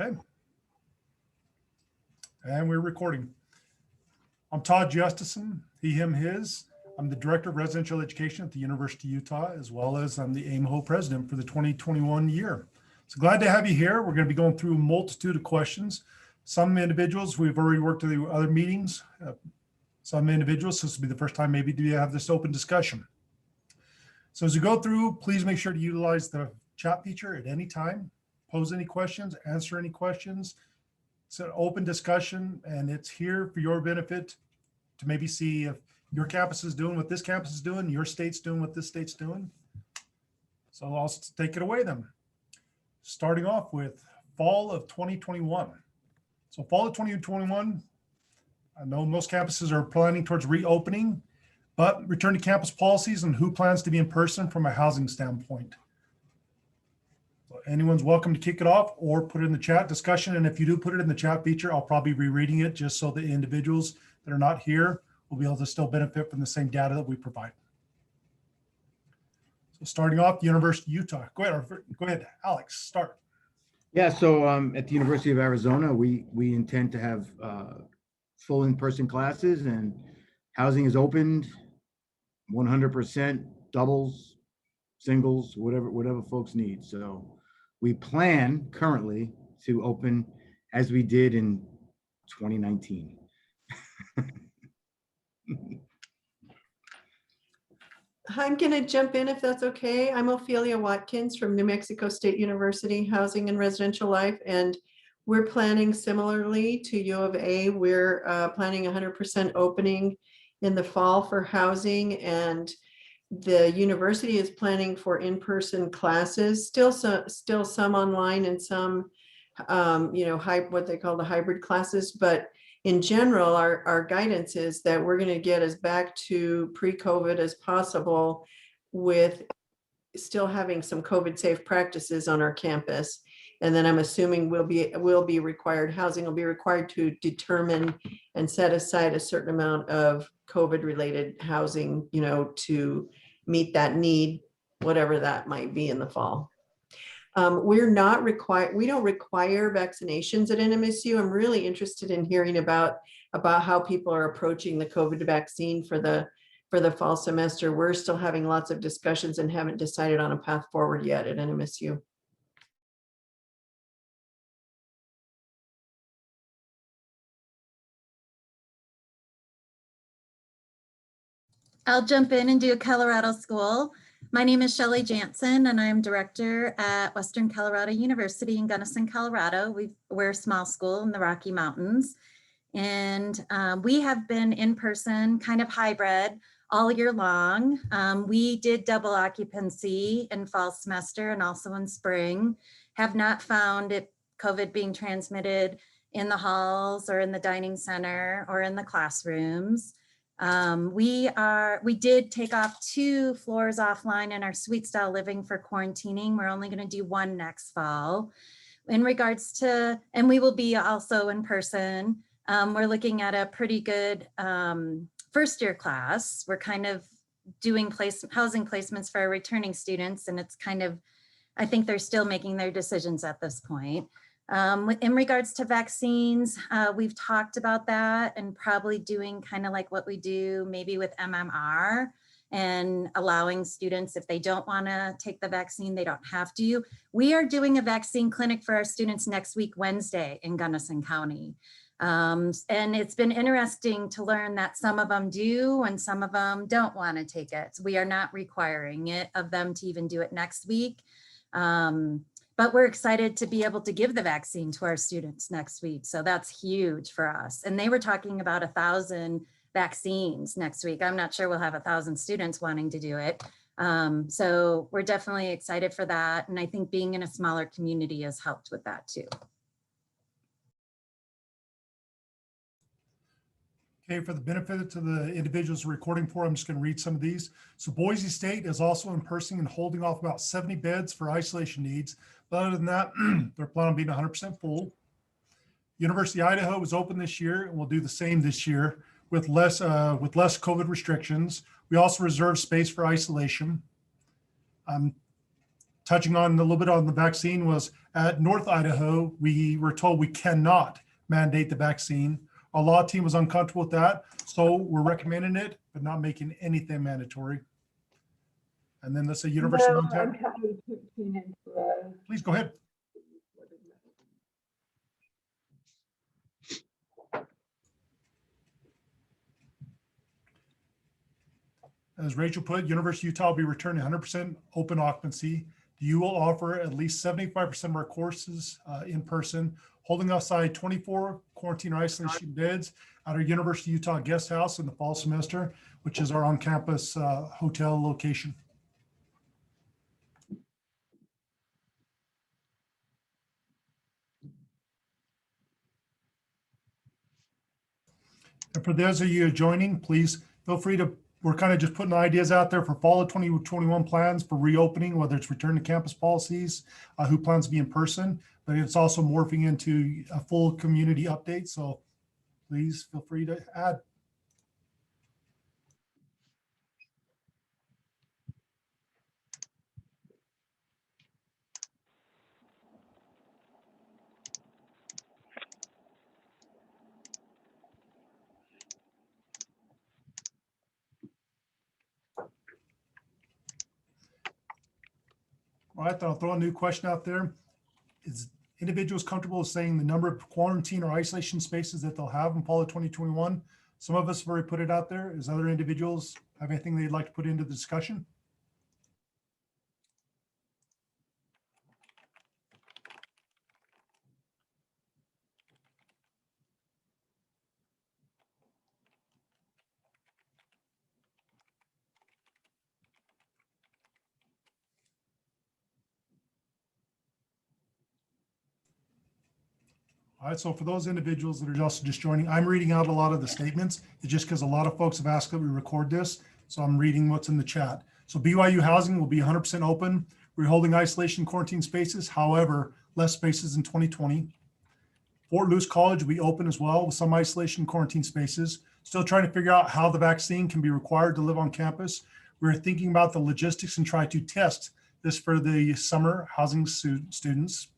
Okay. And we're recording. I'm Todd Justison, he, him, his. I'm the Director of Residential Education at the University of Utah, as well as I'm the AIMHO President for the 2021 year. So glad to have you here. We're going to be going through a multitude of questions. Some individuals, we've already worked through other meetings. Some individuals, this will be the first time maybe to have this open discussion. So as you go through, please make sure to utilize the chat feature at any time. Pose any questions, answer any questions. It's an open discussion and it's here for your benefit to maybe see if your campus is doing what this campus is doing, your state's doing what this state's doing. So I'll take it away then. Starting off with fall of 2021. So fall of 2021, I know most campuses are planning towards reopening, but return to campus policies and who plans to be in person from a housing standpoint. So anyone's welcome to kick it off or put it in the chat discussion. And if you do put it in the chat feature, I'll probably be rereading it just so the individuals that are not here will be able to still benefit from the same data that we provide. So starting off, University of Utah. Go ahead, Alex, start. Yeah, so at the University of Arizona, we intend to have full in-person classes, and housing is opened 100%, doubles, singles, whatever folks need. So we plan currently to open as we did in 2019. I'm going to jump in if that's okay. I'm Ophelia Watkins from New Mexico State University, Housing and Residential Life, and we're planning similarly to U of A. We're planning 100% opening in the fall for housing, and the university is planning for in-person classes, still some online and some, what they call the hybrid classes, but in general, our guidance is that we're going to get as back to pre-COVID as possible with still having some COVID safe practices on our campus. And then I'm assuming will be required, housing will be required to determine and set aside a certain amount of COVID related housing, to meet that need, whatever that might be in the fall. We don't require vaccinations at NMSU. I'm really interested in hearing about how people are approaching the COVID vaccine for the fall semester. We're still having lots of discussions and haven't decided on a path forward yet at NMSU. I'll jump in and do a Colorado school. My name is Shelley Jansen, and I'm director at Western Colorado University in Gunnison, Colorado. We're a small school in the Rocky Mountains, and we have been in person, kind of hybrid, all year long. We did double occupancy in fall semester and also in spring. Have not found COVID being transmitted in the halls or in the dining center or in the classrooms. We did take off 2 floors offline in our suite style living for quarantining. We're only going to do 1 next fall. In regards to, and we will be also in person, we're looking at a pretty good first year class. We're kind of doing housing placements for our returning students, and it's kind of, I think they're still making their decisions at this point. In regards to vaccines, we've talked about that and probably doing kind of like what we do maybe with MMR and allowing students, if they don't want to take the vaccine, they don't have to. We are doing a vaccine clinic for our students next week, Wednesday, in Gunnison County. And it's been interesting to learn that some of them do and some of them don't want to take it. So we are not requiring it of them to even do it next week. But we're excited to be able to give the vaccine to our students next week. So that's huge for us. And they were talking about 1,000 vaccines next week. I'm not sure we'll have 1,000 students wanting to do it. So we're definitely excited for that. And I think being in a smaller community has helped with that too. Okay, for the benefit to the individuals recording for, I'm just going to read some of these. So Boise State is also in person and holding off about 70 beds for isolation needs. But other than that, they're planning on being 100% full. University of Idaho is open this year and will do the same this year with less COVID restrictions. We also reserve space for isolation. touching on a little bit on the vaccine was at North Idaho, we were told we cannot mandate the vaccine. Our law team was uncomfortable with that, so we're recommending it, but not making anything mandatory. And then let's say University of Montana. Please go ahead. As Rachel put, University of Utah will be returning 100% open occupancy. You will offer at least 75% of our courses in person, holding outside 24 quarantine or isolation beds at our University of Utah guest house in the fall semester, which is our on-campus hotel location. And for those of you joining, please feel free to, we're kind of just putting ideas out there for fall of 2021 plans for reopening, whether it's return to campus policies, who plans to be in person, but it's also morphing into a full community update. So please feel free to add. All right, then I'll throw a new question out there. Is individuals comfortable with saying the number of quarantine or isolation spaces that they'll have in fall of 2021? Some of us have already put it out there. Is other individuals have anything they'd like to put into the discussion? All right, so for those individuals that are also just joining, I'm reading out a lot of the statements. It's just because a lot of folks have asked that we record this. So I'm reading what's in the chat. So BYU housing will be 100% open. We're holding isolation quarantine spaces. However, less spaces in 2020. Fort Lewis College will be open as well with some isolation quarantine spaces. Still trying to figure out how the vaccine can be required to live on campus. We're thinking about the logistics and try to test this for the summer housing students.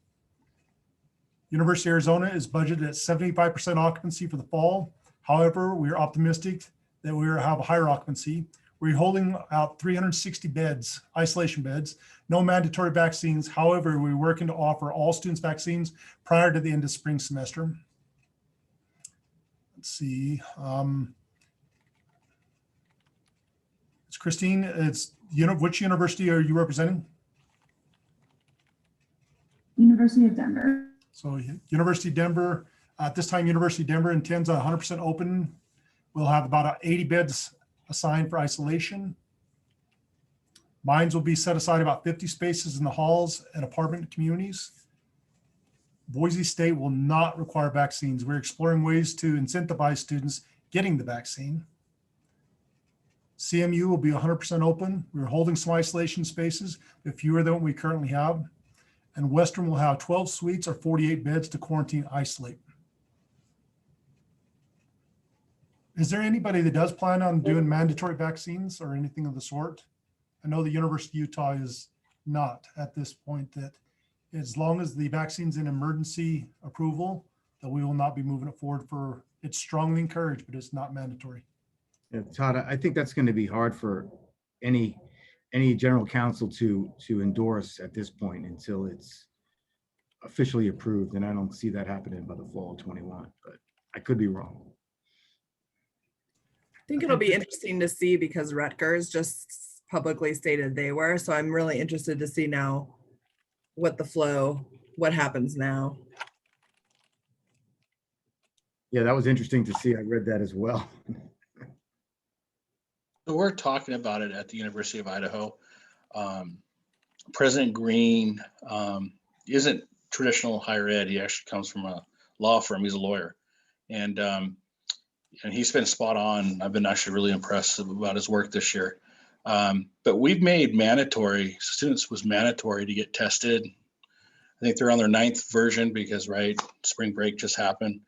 University of Arizona is budgeted at 75% occupancy for the fall. However, we are optimistic that we will have a higher occupancy. We're holding out 360 beds, isolation beds, no mandatory vaccines. However, we're working to offer all students vaccines prior to the end of spring semester. Let's see. It's Christine, which university are you representing? University of Denver. So University of Denver, at this time, University of Denver intends 100% open. We'll have about 80 beds assigned for isolation. Mines will be set aside about 50 spaces in the halls and apartment communities. Boise State will not require vaccines. We're exploring ways to incentivize students getting the vaccine. CMU will be 100% open. We're holding some isolation spaces, but fewer than what we currently have. And Western will have 12 suites or 48 beds to quarantine isolate. Is there anybody that does plan on doing mandatory vaccines or anything of the sort? I know the University of Utah is not at this point, that as long as the vaccine's in emergency approval, that we will not be moving it forward for, it's strongly encouraged, but it's not mandatory. Yeah, Todd, I think that's going to be hard for any general counsel to endorse at this point until it's officially approved. And I don't see that happening by the fall of 21, but I could be wrong. I think it'll be interesting to see because Rutgers just publicly stated they were. So I'm really interested to see now what happens now. Yeah, that was interesting to see. I read that as well. So we're talking about it at the University of Idaho. President Green isn't traditional higher ed. He actually comes from a law firm. He's a lawyer, and he's been spot on. I've been actually really impressed about his work this year. But we've made mandatory, students was mandatory to get tested. I think they're on their 9th version because, right, spring break just happened.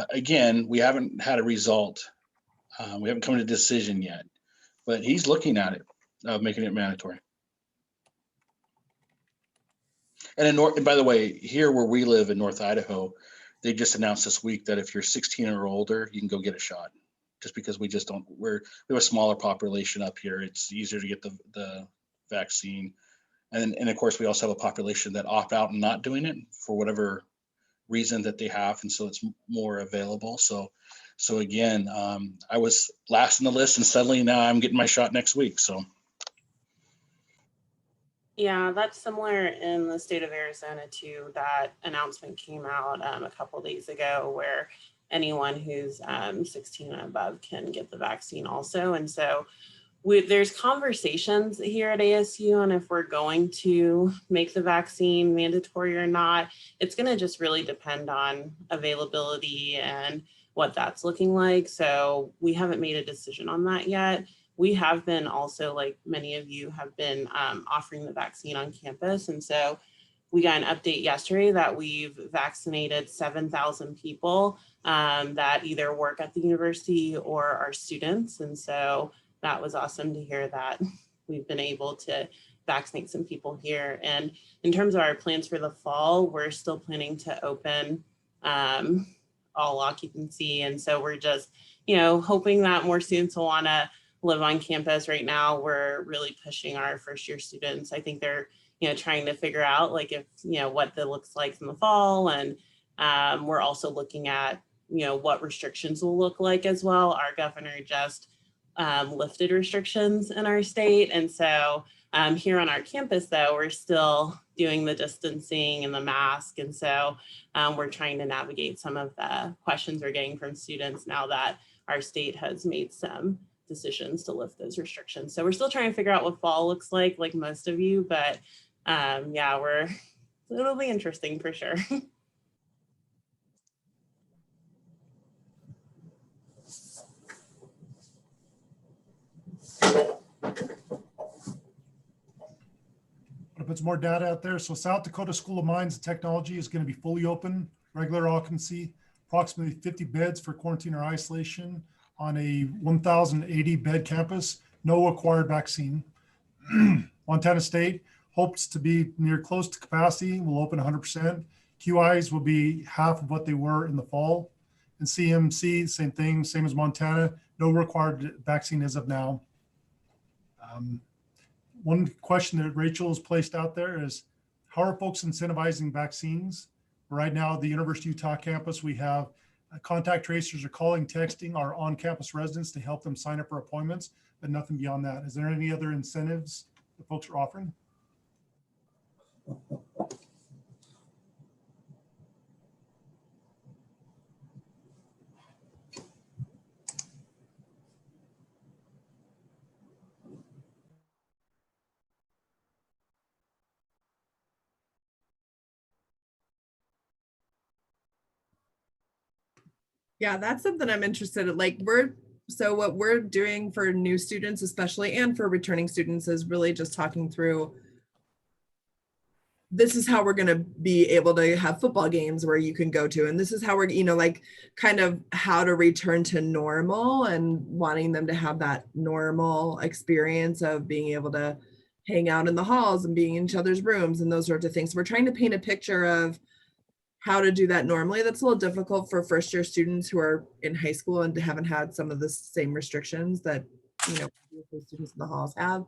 Again, we haven't had a result. We haven't come to a decision yet, but he's looking at it. of making it mandatory. And and by the way, here where we live in North Idaho, they just announced this week that if you're 16 or older, you can go get a shot. Just because we just don't, we have a smaller population up here. It's easier to get the vaccine. And of course, we also have a population that opt out and not doing it for whatever reason that they have. And so it's more available. So again, I was last on the list and suddenly now I'm getting my shot next week. So. Yeah, that's similar in the state of Arizona too. That announcement came out a couple of days ago where anyone who's 16 and above can get the vaccine also. And so there's conversations here at ASU on if we're going to make the vaccine mandatory or not. It's going to just really depend on availability and what that's looking like. So we haven't made a decision on that yet. We have been also, like many of you have been offering the vaccine on campus. And so we got an update yesterday that we've vaccinated 7,000 people that either work at the university or are students. And so that was awesome to hear that we've been able to vaccinate some people here. And in terms of our plans for the fall, we're still planning to open all occupancy. And so we're just, hoping that more students will want to live on campus. Right now, we're really pushing our first year students. I think they're, trying to figure out like if, what that looks like in the fall. And we're also looking at, what restrictions will look like as well. Our governor just lifted restrictions in our state. And so here on our campus, though, we're still doing the distancing and the mask. And so we're trying to navigate some of the questions we're getting from students now that our state has made some decisions to lift those restrictions. So we're still trying to figure out what fall looks like most of you, but yeah, it'll be interesting for sure. To put some more data out there. So South Dakota School of Mines and Technology is going to be fully open, regular occupancy, approximately 50 beds for quarantine or isolation on a 1,080 bed campus, no required vaccine. Montana State hopes to be near close to capacity, will open 100%. QIs will be half of what they were in the fall. And CMC, same thing, same as Montana, no required vaccine as of now. One question that Rachel has placed out there is, how are folks incentivizing vaccines? Right now, the University of Utah campus, we have contact tracers are calling, texting our on-campus residents to help them sign up for appointments, but nothing beyond that. Is there any other incentives that folks are offering? Yeah, that's something I'm interested in. Like so what we're doing for new students, especially, and for returning students, is really just talking through, this is how we're going to be able to have football games where you can go to. And this is how we're, like kind of how to return to normal and wanting them to have that normal experience of being able to hang out in the halls and being in each other's rooms and those sorts of things. We're trying to paint a picture of how to do that normally. That's a little difficult for first year students who are in high school and haven't had some of the same restrictions that, students in the halls have.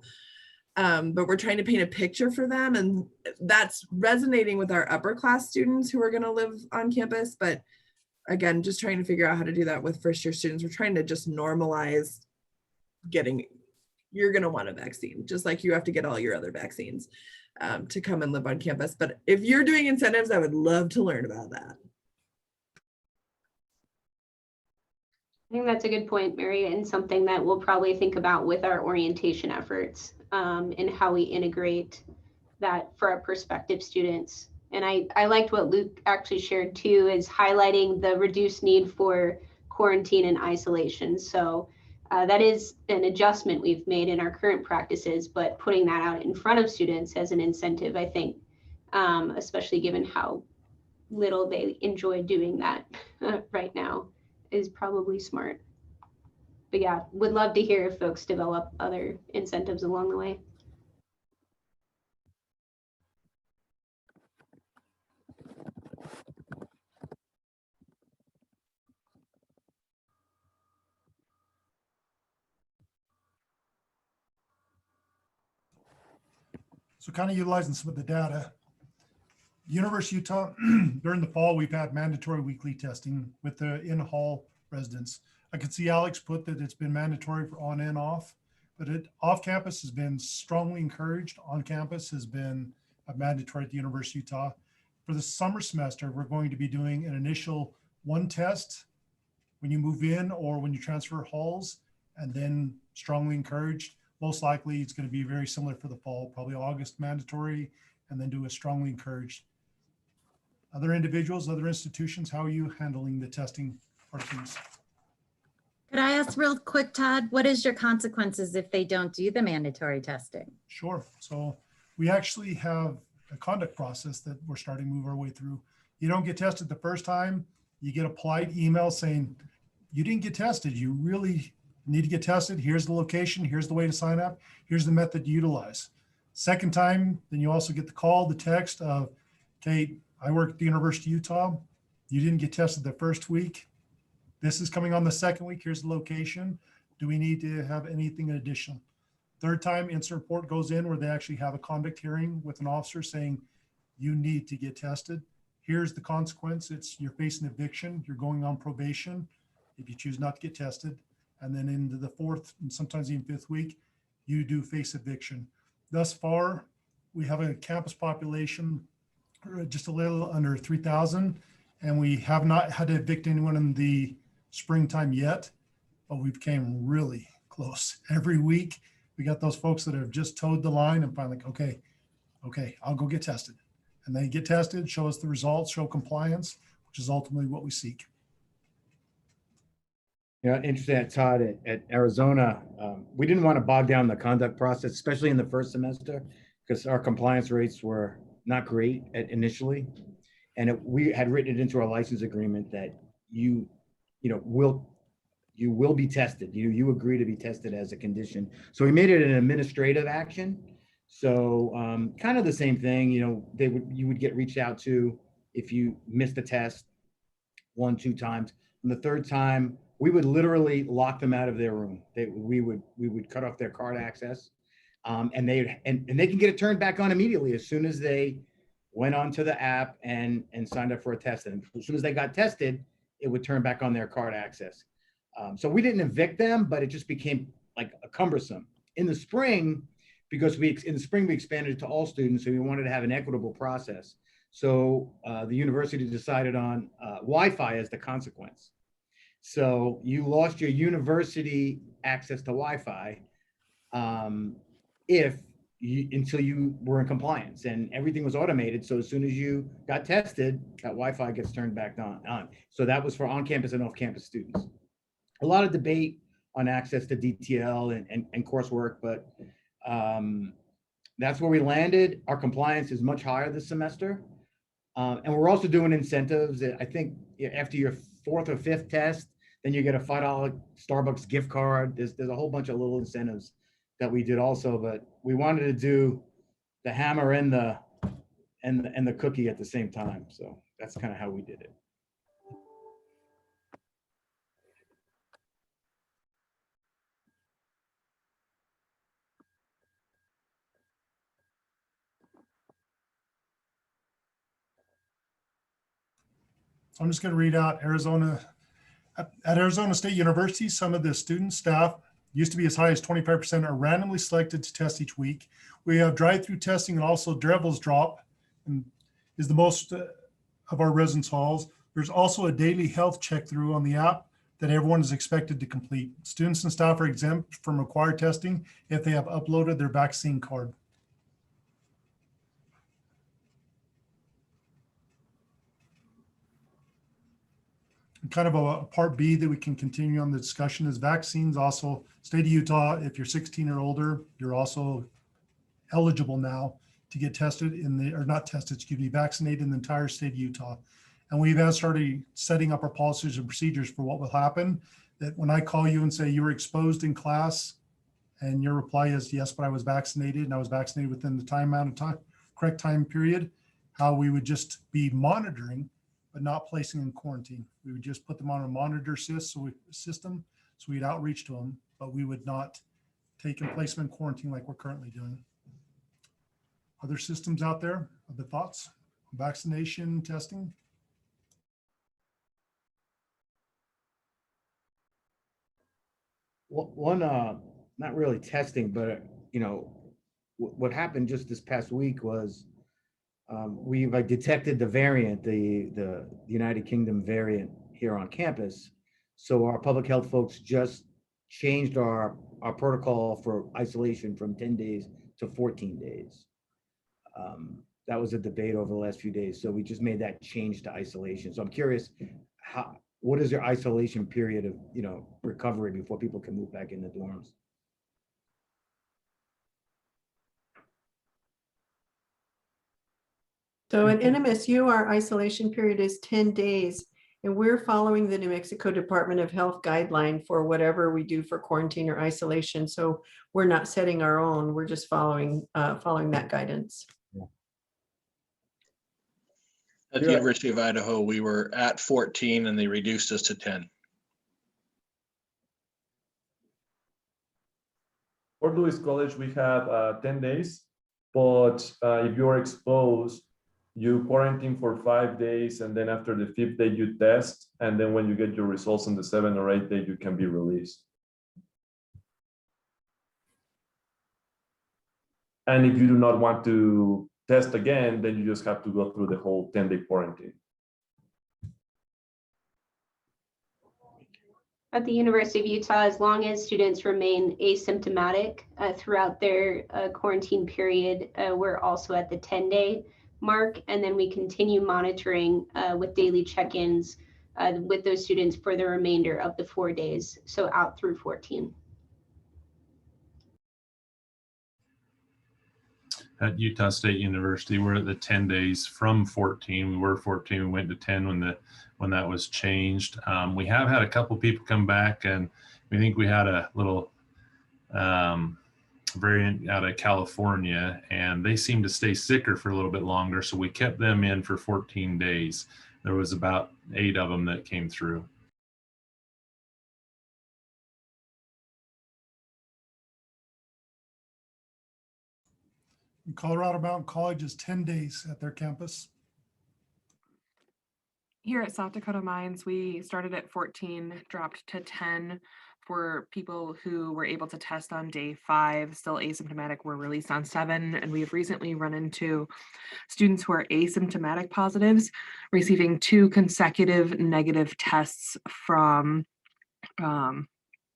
But we're trying to paint a picture for them, and that's resonating with our upper class students who are going to live on campus. But again, just trying to figure out how to do that with first year students. We're trying to just normalize you're going to want a vaccine, just like you have to get all your other vaccines to come and live on campus. But if you're doing incentives, I would love to learn about that. I think that's a good point, Mary, and something that we'll probably think about with our orientation efforts and how we integrate that for our prospective students. And I liked what Luke actually shared too, is highlighting the reduced need for quarantine and isolation. So that is an adjustment we've made in our current practices, but putting that out in front of students as an incentive, I think, especially given how little they enjoy doing that right now, is probably smart. yeah, would love to hear if folks develop other incentives along the way. So kind of utilizing some of the data. University of Utah, during the fall, we've had mandatory weekly testing with the in-hall residents. I could see Alex put that it's been mandatory for on and off, but off campus has been strongly encouraged. On campus has been mandatory at the University of Utah. For the summer semester, we're going to be doing an initial one test when you move in or when you transfer halls, and then strongly encouraged. Most likely it's going to be very similar for the fall, probably August mandatory, and then do a strongly encouraged. Other individuals, other institutions, how are you handling the testing part of things? Could I ask real quick, Todd, what is your consequences if they don't do the mandatory testing? Sure. So we actually have a conduct process that we're starting to move our way through. You don't get tested the first time, you get a polite email saying, you didn't get tested. You really need to get tested. Here's the location. Here's the way to sign up. Here's the method to utilize. Second time, then you also get the call, the text of, okay, I work at the University of Utah. You didn't get tested the first week. This is coming on the second week. Here's the location. Do we need to have anything additional? Third time, incident report goes in where they actually have a conduct hearing with an officer saying, you need to get tested. Here's the consequence. It's you're facing eviction. You're going on probation if you choose not to get tested. And then into the fourth and sometimes even fifth week, you do face eviction. Thus far, we have a campus population just a little under 3,000, and we have not had to evict anyone in the springtime yet, but we became really close. Every week, we got those folks that have just towed the line and finally, okay, I'll go get tested. And they get tested, show us the results, show compliance, which is ultimately what we seek. Yeah, interesting at Todd at Arizona. We didn't want to bog down the conduct process, especially in the first semester, because our compliance rates were not great initially. And we had written it into our license agreement that you will be tested. You agree to be tested as a condition. So we made it an administrative action. So kind of the same thing, you would get reached out to if you missed a test 1-2 times. And the third time, we would literally lock them out of their room. We would cut off their card access, and they can get it turned back on immediately as soon as they went onto the app and signed up for a test. And as soon as they got tested, it would turn back on their card access. So we didn't evict them, but it just became like a cumbersome. In the spring, because we expanded it to all students, so we wanted to have an equitable process. So the university decided on Wi-Fi as the consequence. So you lost your university access to Wi-Fi until you were in compliance, and everything was automated. So as soon as you got tested, that Wi-Fi gets turned back on. So that was for on-campus and off-campus students. A lot of debate on access to DTL and coursework, but that's where we landed. Our compliance is much higher this semester. And we're also doing incentives. I think after your 4th or 5th test, then you get a $5 Starbucks gift card. There's a whole bunch of little incentives that we did also, but we wanted to do the hammer and the cookie at the same time. So that's kind of how we did it. So I'm just going to read out Arizona. At Arizona State University, some of the student staff used to be as high as 25% are randomly selected to test each week. We have drive-through testing and also Devil's Drop and is the most of our residence halls. There's also a daily health check through on the app that everyone is expected to complete. Students and staff are exempt from required testing if they have uploaded their vaccine card. Kind of a part B that we can continue on the discussion is vaccines. Also, state of Utah, if you're 16 or older, you're also eligible now to get tested vaccinated in the entire state of Utah. And we've started setting up our policies and procedures for what will happen. that when I call you and say you were exposed in class and your reply is yes, but I was vaccinated and I was vaccinated within the correct time period, how we would just be monitoring, but not placing in quarantine. We would just put them on a monitor system. So we'd outreach to them, but we would not take and place them in quarantine like we're currently doing. Other systems out there, other thoughts? Vaccination, testing? One, not really testing, but what happened just this past week was we've detected the variant, the United Kingdom variant here on campus. So our public health folks just changed our protocol for isolation from 10 days to 14 days. That was a debate over the last few days. So we just made that change to isolation. So I'm curious, what is your isolation period of recovery before people can move back in the dorms? So at NMSU, our isolation period is 10 days, and we're following the New Mexico Department of Health guideline for whatever we do for quarantine or isolation. So we're not setting our own, we're just following that guidance. At the University of Idaho, we were at 14 and they reduced us to 10. Fort Lewis College, we have 10 days, but if you're exposed, you quarantine for 5 days, and then after the 5th day, you test, and then when you get your results on the 7th or 8th day, you can be released. And if you do not want to test again, then you just have to go through the whole 10-day quarantine. At the University of Utah, as long as students remain asymptomatic throughout their quarantine period, we're also at the 10-day mark, and then we continue monitoring with daily check-ins with those students for the remainder of the 4 days, so out through 14. At Utah State University, we're at the 10 days from 14. We were 14, we went to 10 when that was changed. We have had a couple people come back, and we think we had a little variant out of California, and they seemed to stay sicker for a little bit longer, so we kept them in for 14 days. There was about 8 of them that came through. Colorado Mountain College is 10 days at their campus. Here at South Dakota Mines, we started at 14, dropped to 10 for people who were able to test on day 5, still asymptomatic, were released on 7. And we have recently run into students who are asymptomatic positives receiving 2 consecutive negative tests from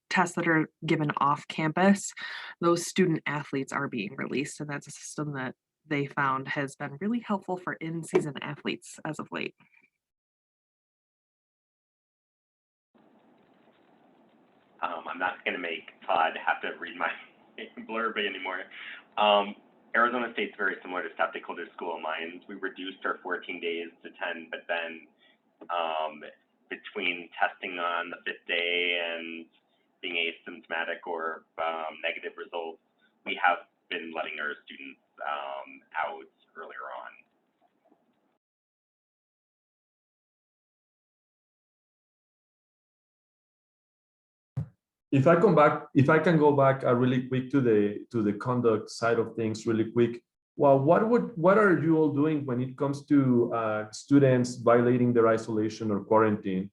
tests that are given off campus. Those student athletes are being released, and that's a system that they found has been really helpful for in-season athletes as of late. I'm not going to make Todd have to read my blurb anymore. Arizona State's very similar to South Dakota School of Mines. We reduced our 14 days to 10, but then between testing on the 5th day and being asymptomatic or negative results, we have been letting our students out earlier on. If I can go back really quick to the conduct side of things really quick. Well, what are you all doing when it comes to students violating their isolation or quarantine?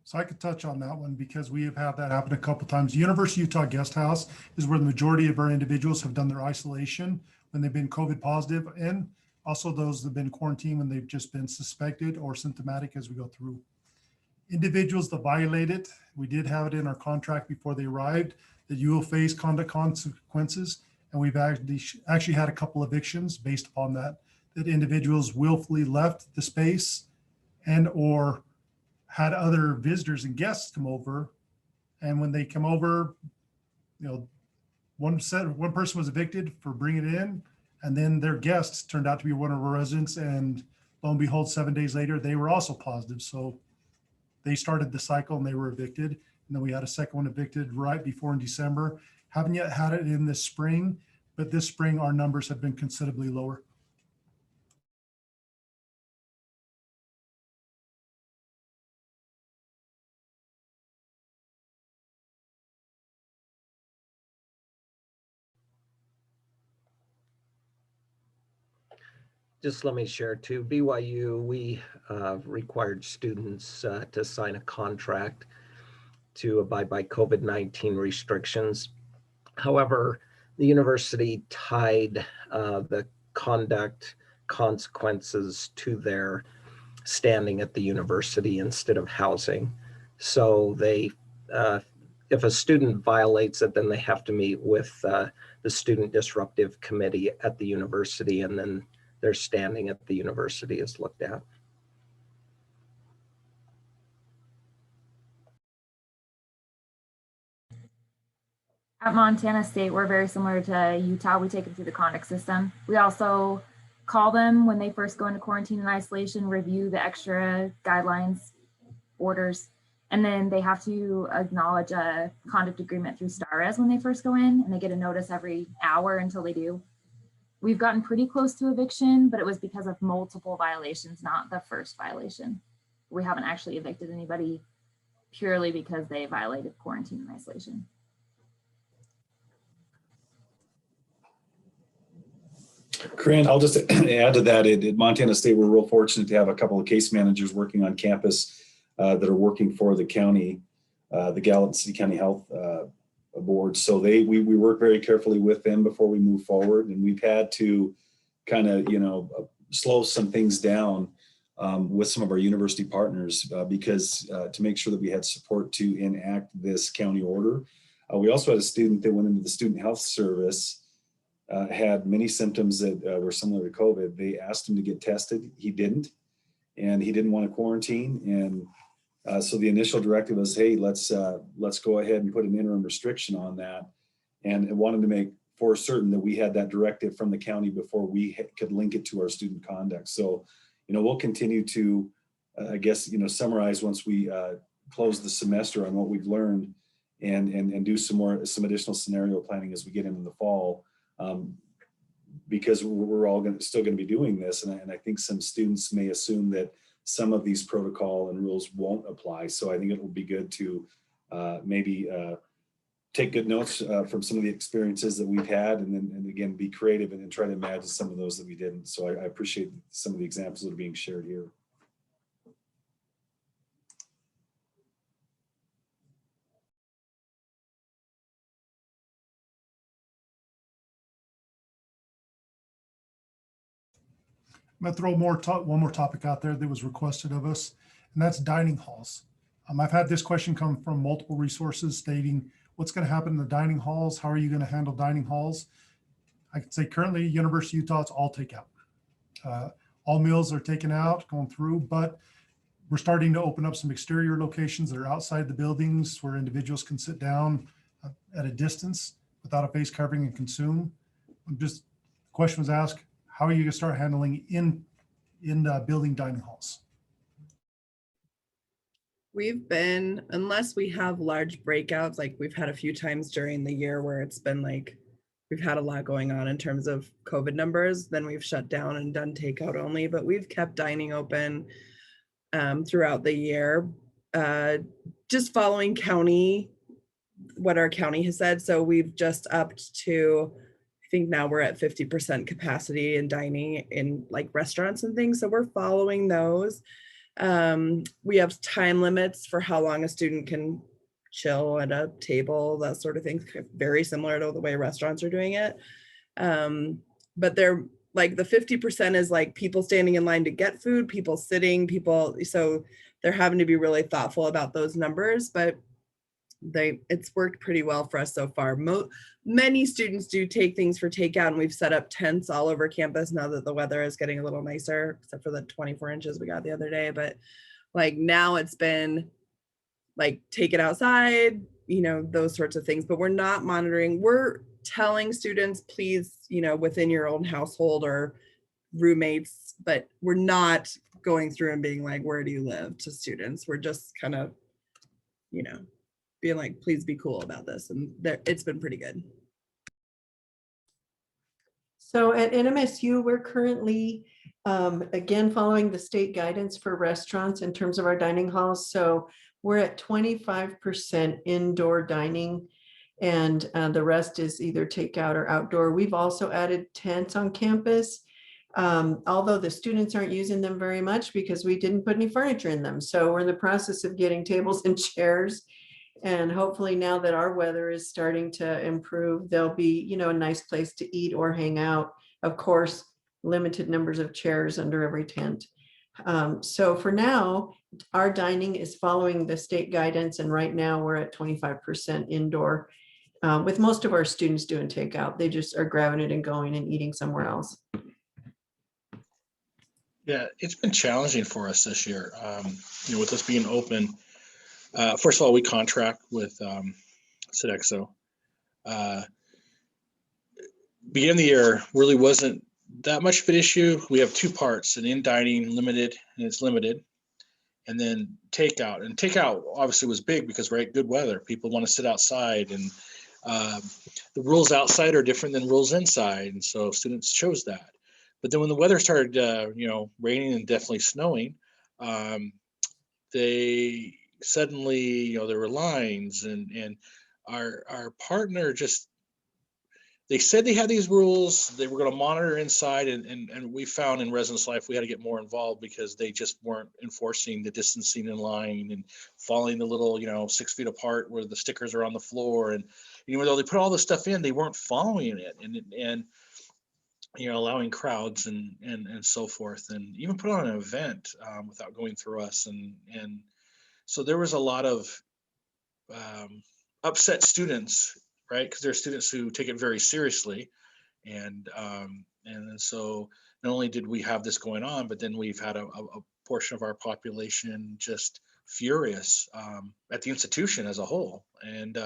So I could touch on that one because we have had that happen a couple of times. The University of Utah Guest House is where the majority of our individuals have done their isolation when they've been COVID positive, and also those that have been quarantined when they've just been suspected or symptomatic as we go through. Individuals that violate it, we did have it in our contract before they arrived that you will face conduct consequences, and we've actually had a couple evictions based upon that individuals willfully left the space and or had other visitors and guests come over, and when they come over, one person was evicted for bringing it in, and then their guests turned out to be one of our residents, and Lo and behold, 7 days later, they were also positive. So they started the cycle and they were evicted. And then we had a second one evicted right before in December. Haven't yet had it in this spring, but this spring our numbers have been considerably lower. Just let me share too. BYU, we required students to sign a contract to abide by COVID-19 restrictions. However, the university tied the conduct consequences to their standing at the university instead of housing. So they, if a student violates it, then they have to meet with the Student Disruptive Committee at the university, and then their standing at the university is looked at. At Montana State, we're very similar to Utah. We take them through the conduct system. We also call them when they first go into quarantine and isolation, review the extra guidelines, orders, and then they have to acknowledge a conduct agreement through StarRes when they first go in, and they get a notice every hour until they do. We've gotten pretty close to eviction, but it was because of multiple violations, not the first violation. We haven't actually evicted anybody purely because they violated quarantine and isolation. Corinne, I'll just add to that. At Montana State, we're real fortunate to have a couple of case managers working on campus that are working for the county, the Gallatin City County Health Board. So we work very carefully with them before we move forward, and we've had to kind of slow some things down with some of our university partners because to make sure that we had support to enact this county order. We also had a student that went into the student health service. Had many symptoms that were similar to COVID. They asked him to get tested. He didn't, and he didn't want to quarantine. And so the initial directive was, hey, let's go ahead and put an interim restriction on that. And it wanted to make for certain that we had that directive from the county before we could link it to our student conduct. So, we'll continue to, I guess, summarize once we close the semester on what we've learned and do some additional scenario planning as we get into the fall. Because we're all still going to be doing this. And I think some students may assume that some of these protocol and rules won't apply. So I think it will be good to maybe take good notes from some of the experiences that we've had and again, be creative and try to imagine some of those that we didn't. So I appreciate some of the examples that are being shared here. I'm going to throw one more topic out there that was requested of us, and that's dining halls. I've had this question come from multiple resources stating what's going to happen in the dining halls. How are you going to handle dining halls? I can say currently University of Utah, it's all takeout. All meals are taken out, going through, but we're starting to open up some exterior locations that are outside the buildings where individuals can sit down at a distance without a face covering and consume. The question was asked, how are you going to start handling in building dining halls? We've been, unless we have large breakouts, like we've had a few times during the year where it's been like, we've had a lot going on in terms of COVID numbers, then we've shut down and done takeout only, but we've kept dining open throughout the year, just following what our county has said. So we've just upped to, I think now we're at 50% capacity in dining in like restaurants and things. So we're following those. We have time limits for how long a student can chill at a table, that sort of thing, very similar to the way restaurants are doing it. But they're like the 50% is like people standing in line to get food, people sitting, so they're having to be really thoughtful about those numbers, but it's worked pretty well for us so far. Many students do take things for takeout, and we've set up tents all over campus now that the weather is getting a little nicer, except for the 24 inches we got the other day. But like now it's been like take it outside, those sorts of things, but we're not monitoring. We're telling students, please, within your own household or roommates, but we're not going through and being like, where do you live to students? We're just kind of, you know, being like, please be cool about this. And it's been pretty good. So at NMSU, we're currently, again, following the state guidance for restaurants in terms of our dining halls. So we're at 25% indoor dining, and the rest is either takeout or outdoor. We've also added tents on campus, although the students aren't using them very much because we didn't put any furniture in them. So we're in the process of getting tables and chairs. And hopefully now that our weather is starting to improve, there'll be, you know, a nice place to eat or hang out. Of course, limited numbers of chairs under every tent. So for now, our dining is following the state guidance. And right now we're at 25% indoor, with most of our students doing takeout. They just are grabbing it and going and eating somewhere else. Yeah, it's been challenging for us this year. You know, with us being open. First of all, we contract with Sodexo. Beginning of the year really wasn't that much of an issue. We have two parts: an in dining limited, and it's limited, and then takeout. And takeout obviously was big because right, good weather. People want to sit outside, and the rules outside are different than rules inside, and so students chose that. But then when the weather started, you know, raining and definitely snowing, they suddenly, you know, there were lines, and our partner just, they said they had these rules, they were going to monitor inside, and we found in residence life we had to get more involved because they just weren't enforcing the distancing in line and following the little, you know, 6 feet apart where the stickers are on the floor. And even though they put all this stuff in, they weren't following it, and you know, allowing crowds and so forth, and even put on an event without going through us. And so there was a lot of upset students, right? Because there are students who take it very seriously. And so not only did we have this going on, but then we've had a portion of our population just furious at the institution as a whole. And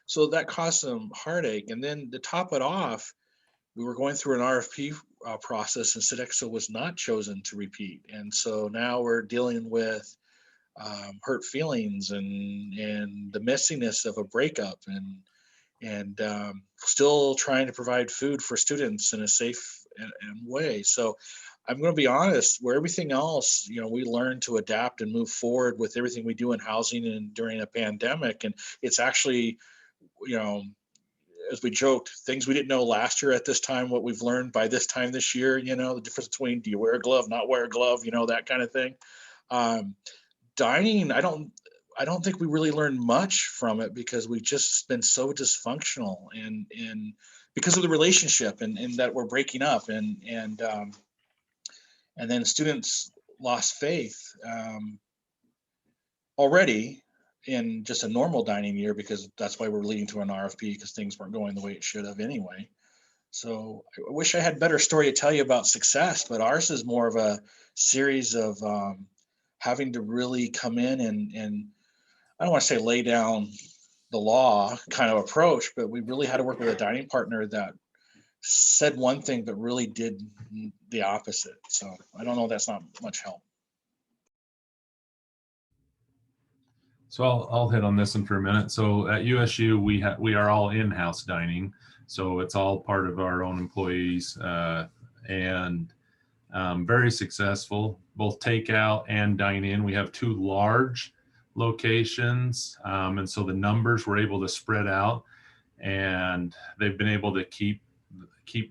so that caused some heartache. And then to top it off, we were going through an RFP process, and Sodexo was not chosen to repeat. And so now we're dealing with hurt feelings and the messiness of a breakup, and still trying to provide food for students in a safe and way. So I'm going to be honest, where everything else, you know, we learn to adapt and move forward with everything we do in housing and during a pandemic. And it's actually, you know, as we joked, things we didn't know last year at this time, what we've learned by this time this year, you know, the difference between do you wear a glove, not wear a glove, you know, that kind of thing. Dining, I don't think we really learned much from it because we've just been so dysfunctional, and because of the relationship and that we're breaking up, and then students lost faith already in just a normal dining year, because that's why we're leading to an RFP, because things weren't going the way it should have anyway. So I wish I had a better story to tell you about success, but ours is more of a series of having to really come in and I don't want to say lay down the law kind of approach, but we really had to work with a dining partner that said one thing but really did the opposite. So I don't know, that's not much help. So I'll hit on this one for a minute. So at USU, we are all in-house dining. So it's all part of our own employees, and very successful, both takeout and dine in. We have two large locations. And so the numbers were able to spread out, and they've been able to keep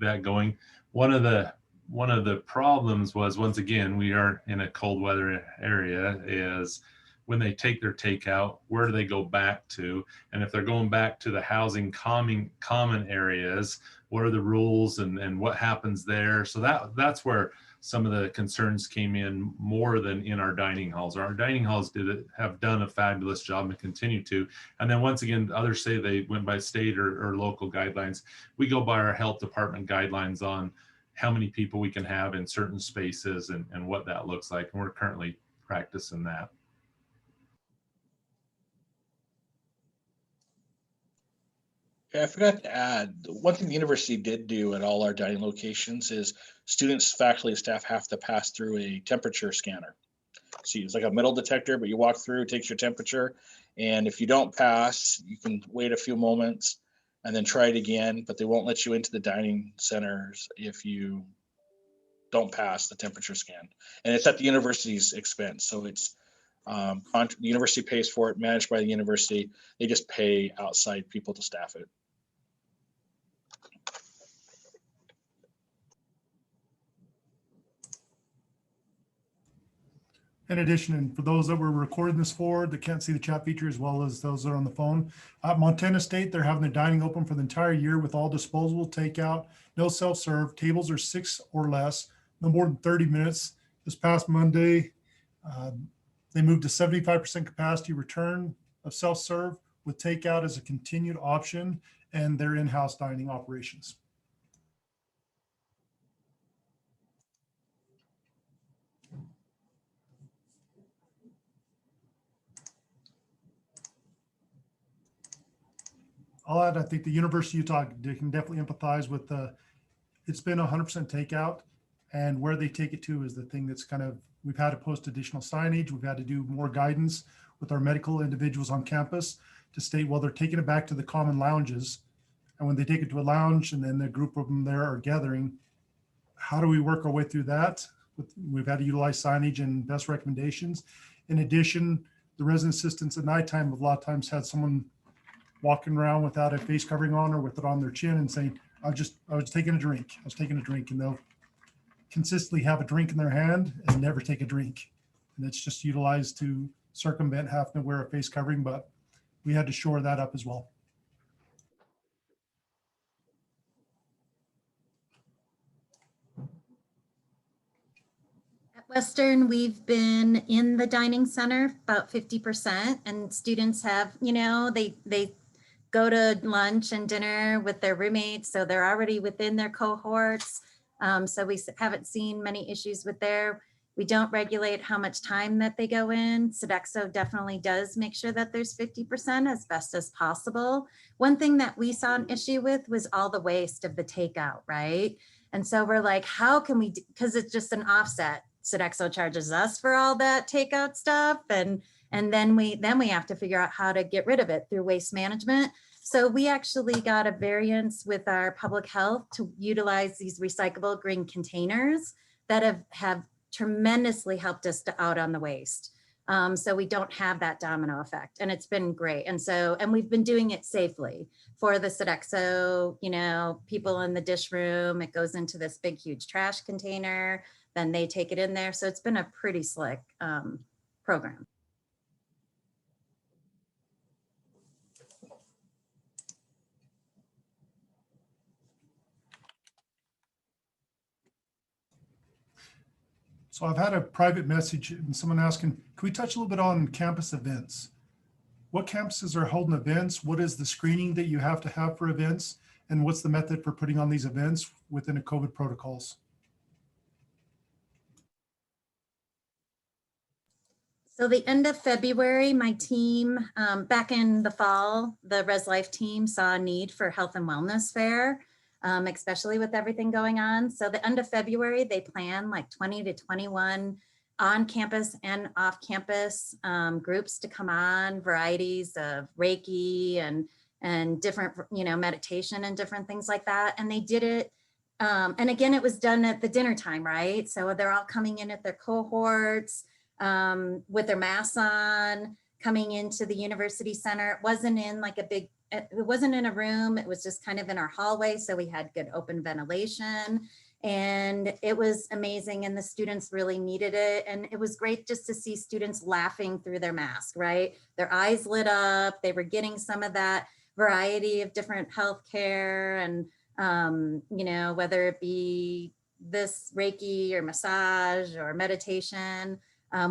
that going. One of the problems was, once again, we are in a cold weather area, is when they take their takeout, where do they go back to? And if they're going back to the housing common areas, what are the rules and what happens there? So that's where some of the concerns came in more than in our dining halls. Our dining halls have done a fabulous job and continue to. And then once again, others say they went by state or local guidelines. We go by our health department guidelines on how many people we can have in certain spaces and what that looks like. And we're currently practicing that. Yeah, I forgot to add, one thing the university did do at all our dining locations is students, faculty, and staff have to pass through a temperature scanner. So it's like a metal detector, but you walk through, it takes your temperature. And if you don't pass, you can wait a few moments and then try it again, but they won't let you into the dining centers if you don't pass the temperature scan. And it's at the university's expense. So it's the university pays for it, managed by the university. They just pay outside people to staff it. In addition, and for those that we're recording this for, that can't see the chat feature, as well as those that are on the phone, at Montana State, they're having their dining open for the entire year with all disposable takeout, no self-serve. Tables are 6 or less, no more than 30 minutes. This past Monday, they moved to 75% capacity return of self-serve with takeout as a continued option and their in-house dining operations. I'll add, I think the University of Utah, they can definitely empathize with it's been 100% takeout, and where they take it to is the thing that's kind of, we've had to post additional signage. We've had to do more guidance with our medical individuals on campus to state, well, they're taking it back to the common lounges. And when they take it to a lounge and then the group of them there are gathering, how do we work our way through that? We've had to utilize signage and best recommendations. In addition, the resident assistants at nighttime have a lot of times had someone walking around without a face covering on or with it on their chin and saying, I was taking a drink. And they'll consistently have a drink in their hand and never take a drink. And it's just utilized to circumvent having to wear a face covering, but we had to shore that up as well. At Western, we've been in the dining center about 50%, and students have, they go to lunch and dinner with their roommates, so they're already within their cohorts. So we haven't seen many issues with there. We don't regulate how much time that they go in. Sodexo definitely does make sure that there's 50% as best as possible. One thing that we saw an issue with was all the waste of the takeout, right? And so we're like, how can we, because it's just an offset. Sodexo charges us for all that takeout stuff. And then we have to figure out how to get rid of it through waste management. So we actually got a variance with our public health to utilize these recyclable green containers that have tremendously helped us out on the waste. So we don't have that domino effect, and it's been great. And we've been doing it safely for the Sodexo, people in the dish room. It goes into this big, huge trash container, then they take it in there. So it's been a pretty slick program. So I've had a private message and someone asking, can we touch a little bit on campus events? What campuses are holding events? What is the screening that you have to have for events? And what's the method for putting on these events within a COVID protocols? So the end of February, my team, back in the fall, the Res Life team saw a need for health and wellness fair, especially with everything going on. So the end of February, they plan like 20 to 21 on campus and off campus groups to come on, varieties of Reiki and different, meditation and different things like that. And they did it. And again, it was done at the dinner time, right? So they're all coming in at their cohorts, with their masks on, coming into the university center. It wasn't in like it wasn't in a room. It was just kind of in our hallway. So we had good open ventilation, and it was amazing. And the students really needed it. And it was great just to see students laughing through their mask, right? Their eyes lit up. They were getting some of that variety of different healthcare and, whether it be this Reiki or massage or meditation.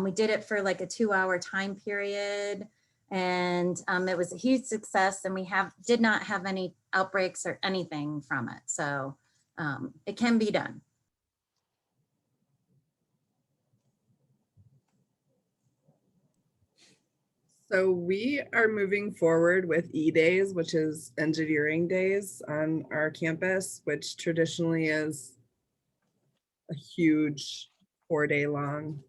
We did it for like a 2-hour time period, and it was a huge success, and we did not have any outbreaks or anything from it. So it can be done. So we are moving forward with E-Days, which is engineering days on our campus, which traditionally is a huge 4-day long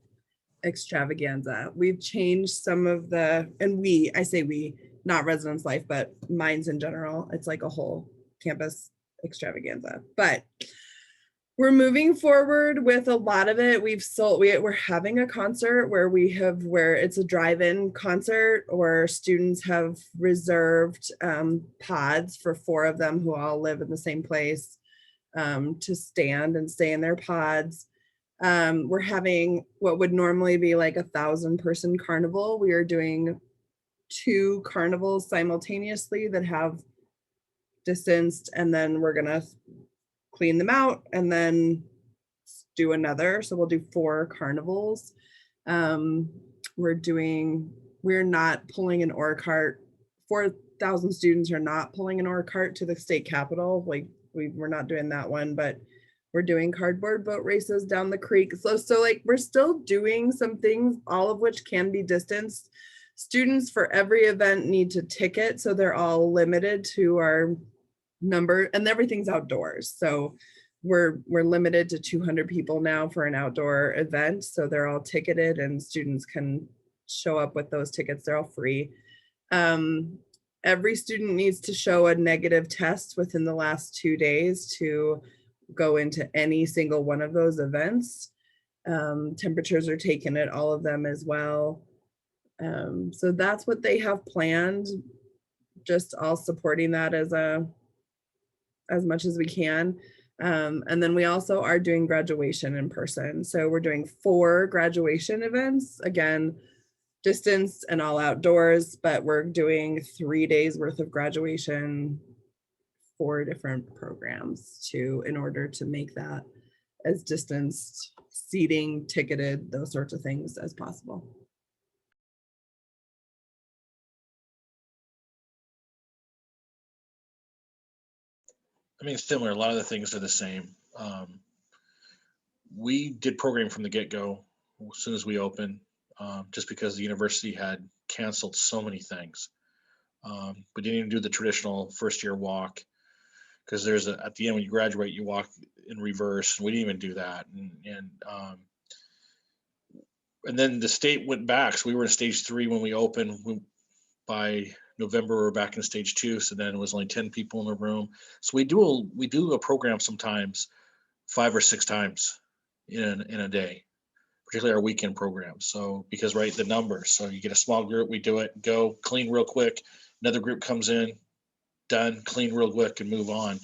extravaganza. We've changed some of the, and I say we, not Residence Life, but Minds in general. It's like a whole campus extravaganza. But we're moving forward with a lot of it. We're having a concert where it's a drive-in concert where students have reserved pods for 4 of them who all live in the same place to stand and stay in their pods. We're having what would normally be like 1,000-person carnival. We are doing 2 carnivals simultaneously that have distanced, and then we're gonna clean them out and then do another. So we'll do 4 carnivals. We're not pulling an ore cart. 4,000 students are not pulling an ore cart to the state capitol. Like we're not doing that one, but we're doing cardboard boat races down the creek. So like we're still doing some things, all of which can be distanced. Students for every event need to ticket, so they're all limited to our number, and everything's outdoors. So we're limited to 200 people now for an outdoor event. So they're all ticketed and students can show up with those tickets. They're all free. Every student needs to show a negative test within the last 2 days to go into any single one of those events. Temperatures are taken at all of them as well. So that's what they have planned. Just all supporting that as much as we can. And then we also are doing graduation in person. So we're doing 4 graduation events, again, distance and all outdoors, but we're doing 3 days worth of graduation, 4 different programs in order to make that as distanced, seating, ticketed, those sorts of things as possible. I mean, similar. A lot of the things are the same. We did program from the get-go as soon as we opened, just because the university had canceled so many things. We didn't even do the traditional first-year walk because at the end when you graduate, you walk in reverse. We didn't even do that, and then the state went back. So we were in stage 3 when we opened. By November, we're back in stage 2. So then it was only 10 people in the room. So we do a program sometimes 5 or 6 times in a day, particularly our weekend programs. So because the numbers, so you get a small group, we do it, go clean real quick. Another group comes in, done, clean real quick and move on.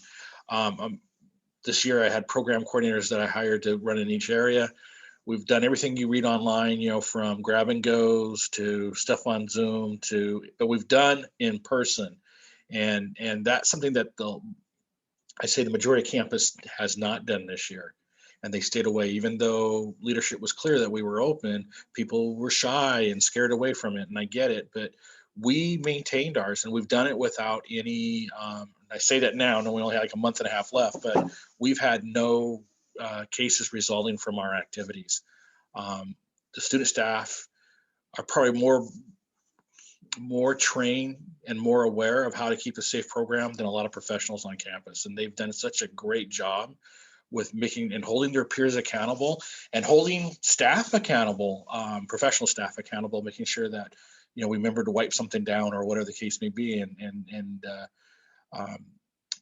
This year I had program coordinators that I hired to run in each area. We've done everything you read online, from grab and goes to stuff on Zoom but we've done in person. And that's something that I say the majority of campus has not done this year. And they stayed away, even though leadership was clear that we were open, people were shy and scared away from it. And I get it, but we maintained ours and we've done it without any, I say that now, no, we only had like a month and a half left, but we've had no cases resulting from our activities. The student staff are probably more trained and more aware of how to keep a safe program than a lot of professionals on campus. And they've done such a great job with making and holding their peers accountable and holding staff accountable, professional staff accountable, making sure that, we remember to wipe something down or whatever the case may be.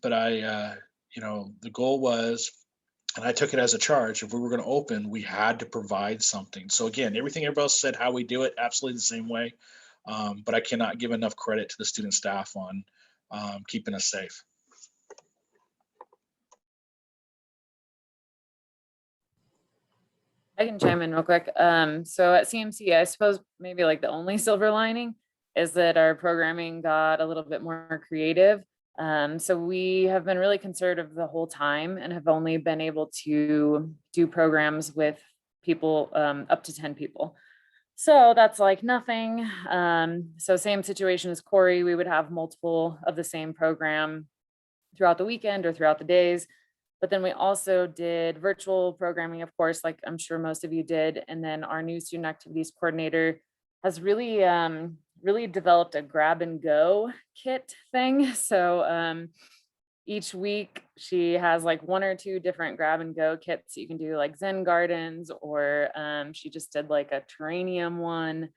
But the goal was, and I took it as a charge, if we were going to open, we had to provide something. So again, everything everybody else said, how we do it, absolutely the same way. But I cannot give enough credit to the student staff on keeping us safe. I can chime in real quick. So at CMC, I suppose maybe like the only silver lining is that our programming got a little bit more creative. So we have been really conservative the whole time and have only been able to do programs with people up to 10 people. So that's like nothing. So same situation as Corey, we would have multiple of the same program throughout the weekend or throughout the days. But then we also did virtual programming, of course, like I'm sure most of you did. And then our new student activities coordinator has really really developed a grab and go kit thing. So each week she has like 1 or 2 different grab and go kits. You can do like Zen gardens, or she just did like a terrarium one.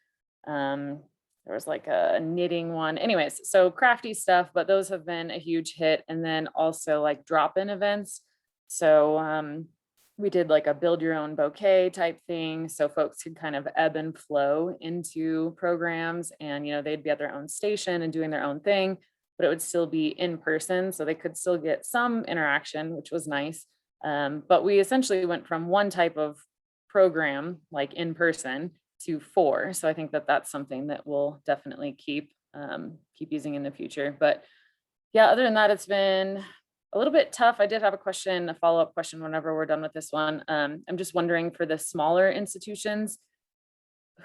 There was like a knitting one. Anyways, so crafty stuff, but those have been a huge hit. And then also like drop-in events. So we did like a build your own bouquet type thing. So folks could kind of ebb and flow into programs, and, you know, they'd be at their own station and doing their own thing, but it would still be in person. So they could still get some interaction, which was nice. But we essentially went from one type of program, like in person, to 4. So I think that that's something that we'll definitely keep using in the future. But yeah, other than that, it's been a little bit tough. I did have a follow-up question whenever we're done with this one. I'm just wondering, for the smaller institutions,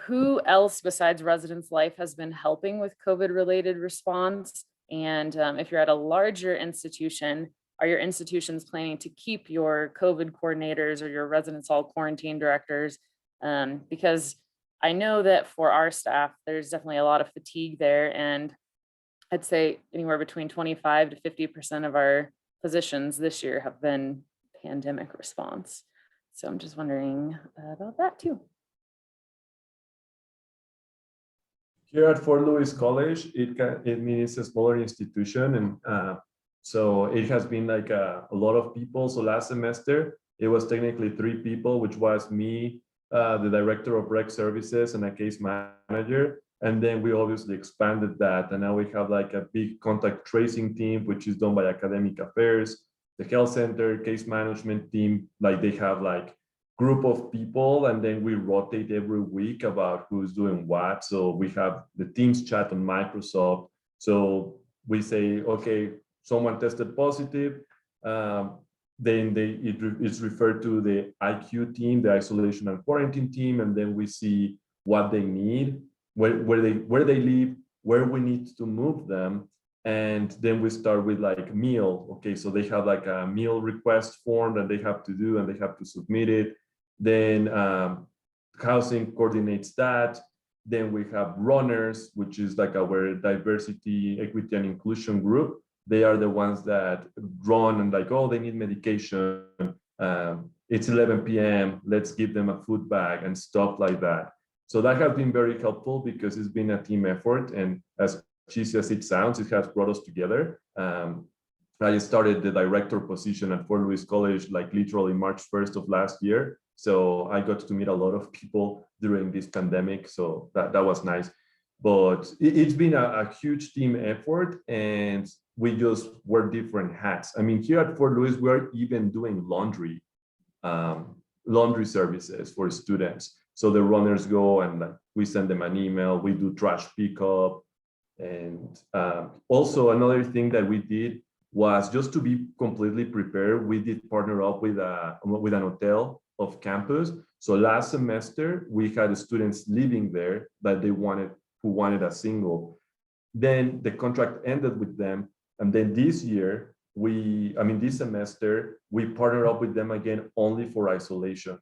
who else besides Residence Life has been helping with COVID-related response? And if you're at a larger institution, are your institutions planning to keep your COVID coordinators or your residence hall quarantine directors? Because I know that for our staff, there's definitely a lot of fatigue there. And I'd say anywhere between 25 to 50% of our positions this year have been pandemic response. So I'm just wondering about that too. Here at Fort Lewis College, it means a smaller institution, and so it has been like a lot of people. So last semester it was technically 3 people, which was me, the director of rec services, and a case manager. And then we obviously expanded that, and now we have like a big contact tracing team, which is done by academic affairs, the health center, case management team. Like they have like group of people, and then we rotate every week about who's doing what. So we have the Teams chat on Microsoft. So we say, okay, someone tested positive, then it's referred to the IQ team, the isolation and quarantine team, and then we see what they need, where they live, where we need to move them. And then we start with like meal. Okay, so they have like a meal request form that they have to do, and they have to submit it. Then housing coordinates that. Then we have runners, which is like our diversity, equity, and inclusion group. They are the ones that run and like, oh, they need medication. It's 11 p.m. Let's give them a food bag and stuff like that. So that has been very helpful because it's been a team effort. And as cheesy as it sounds, it has brought us together. I started the director position at Fort Lewis College like literally March 1st of last year. So I got to meet a lot of people during this pandemic. So that was nice. But it's been a huge team effort, and we just wear different hats. I mean, here at Fort Lewis, we're even doing laundry services for students. So the runners go and like, we send them an email, we do trash pickup. And also another thing that we did was just to be completely prepared. We did partner up with an hotel of campus. So last semester we had students living there that who wanted a single. Then the contract ended with them, and then this semester we partnered up with them again only for isolation.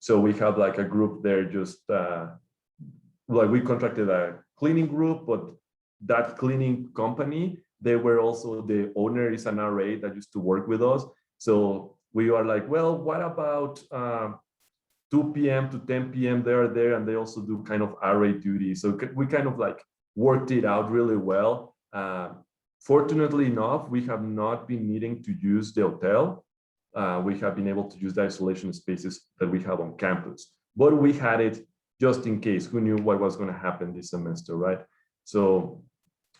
So we have like a group there, just like we contracted a cleaning group, but that cleaning company, they were also, the owner is an RA that used to work with us. So we are like, well, what about 2 p.m. to 10 p.m. they are there, and they also do kind of RA duty. So we kind of like worked it out really well. Fortunately enough, we have not been needing to use the hotel. We have been able to use the isolation spaces that we have on campus, but we had it just in case. Who knew what was going to happen this semester, right? So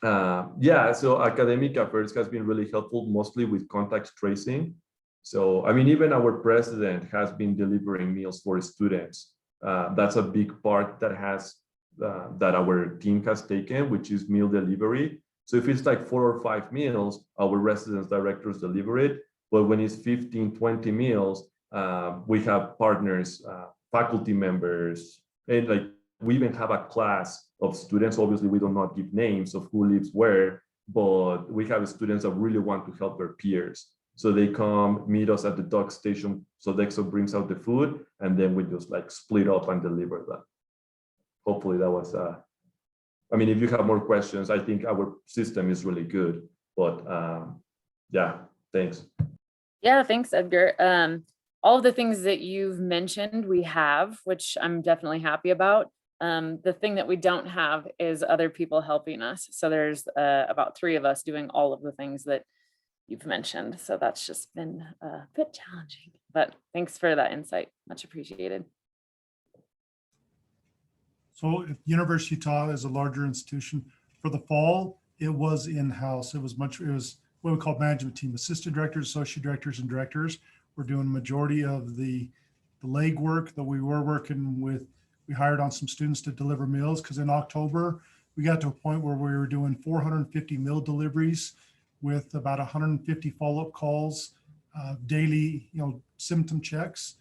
so academic affairs has been really helpful, mostly with contact tracing. So, I mean, even our president has been delivering meals for students. That's a big part that our team has taken, which is meal delivery. So if it's like 4 or 5 meals, our residence directors deliver it. But when it's 15, 20 meals, we have partners, faculty members, and like we even have a class of students. Obviously, we do not give names of who lives where, but we have students that really want to help their peers. So they come meet us at the dock station. So Dexo brings out the food, and then we just like split up and deliver that. Hopefully that was I mean, if you have more questions, I think our system is really good. But yeah, thanks. Yeah, thanks, Edgar. All of the things that you've mentioned, we have, which I'm definitely happy about. The thing that we don't have is other people helping us. So there's about 3 of us doing all of the things that you've mentioned. So that's just been a bit challenging, but thanks for that insight. Much appreciated. So if University of Utah is a larger institution, for the fall, it was in-house. It was what we call management team, assistant directors, associate directors, and directors. We're doing majority of the legwork that we were working with. We hired on some students to deliver meals because in October, we got to a point where we were doing 450 meal deliveries with about 150 follow-up calls, daily, symptom checks,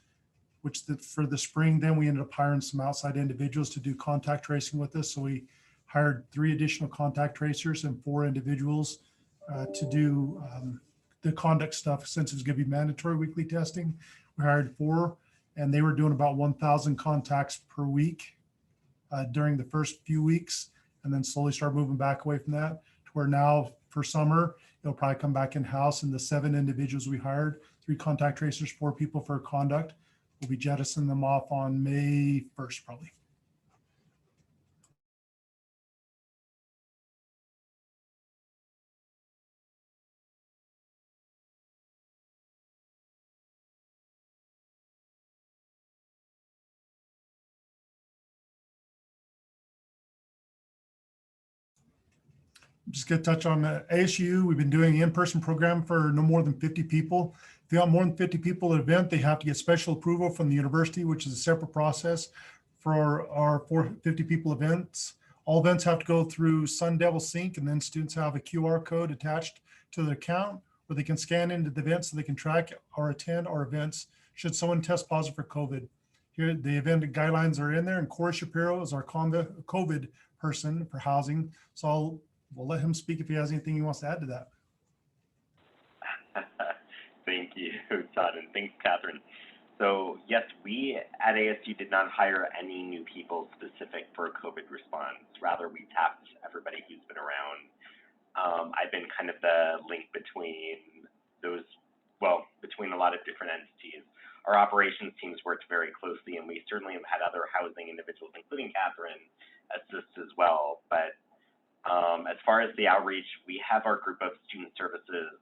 which for the spring, then we ended up hiring some outside individuals to do contact tracing with us. So we hired 3 additional contact tracers and 4 individuals to do the conduct stuff since it's going to be mandatory weekly testing. We hired 4 and they were doing about 1,000 contacts per week during the first few weeks, and then slowly start moving back away from that to where now for summer, it'll probably come back in-house, and the 7 individuals we hired, 3 contact tracers, 4 people for conduct, we'll be jettisoning them off on May 1st, probably. Just gonna touch on ASU. We've been doing an in-person program for no more than 50 people. If you want more than 50 people at an event, they have to get special approval from the university, which is a separate process for our 450 people events. All events have to go through Sun Devil Sync, and then students have a QR code attached to their account where they can scan into the event so they can track or attend our events should someone test positive for COVID. Here, the event guidelines are in there, and Corey Shapiro is our COVID person for housing. So we'll let him speak if he has anything he wants to add to that. Thank you, Todd, and thanks, Catherine. So yes, we at ASU did not hire any new people specific for COVID response. Rather, we tapped everybody who's been around. I've been kind of the link between between a lot of different entities. Our operations teams worked very closely, and we certainly have had other housing individuals, including Catherine, assist as well. But as far as the outreach, we have our group of student services,